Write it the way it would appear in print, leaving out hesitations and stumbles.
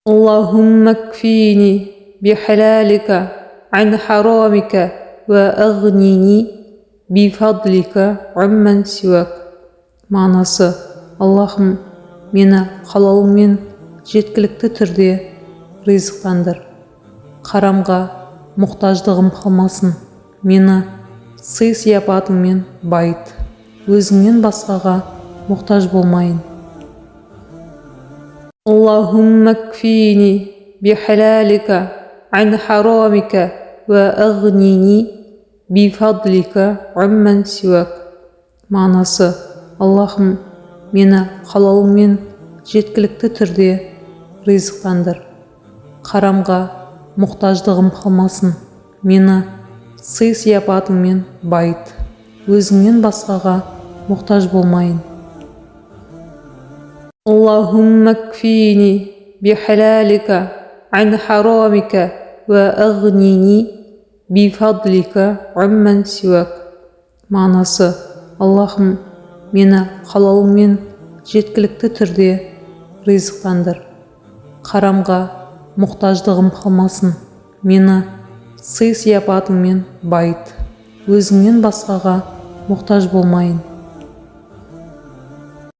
اللهم اكفيني بحلالك عن حرامك وأغنني بفضلك عمن سواك. Мағынасы: Аллахым, мені халалыңмен жеткілікті түрде ризықтандыр, харамға мұқтаждығым қалмасын, мені сый-сияпатыңмен байыт, өзіңнен басқаға мұқтаж болмайын. اللهم اكفيني بحلالك عن حرامك وأغنني بفضلك عمن سواك. Мағынасы: Аллахым, мені халалыңмен жеткілікті түрде ризықтандыр, харамға мұқтаждығым қалмасын, мені сый-сияпатыңмен байыт, өзіңнен басқаға мұқтаж болмайын. اللهم اكفيني بحلالك عن حرامك وأغنني بفضلك عمن سواك. Мағынасы: Аллахым, мені халалыңмен жеткілікті түрде ризықтандыр, харамға мұқтаждығым қалмасын, мені сый-сияпатыңмен байыт, өзіңнен басқаға мұқтаж болмайын.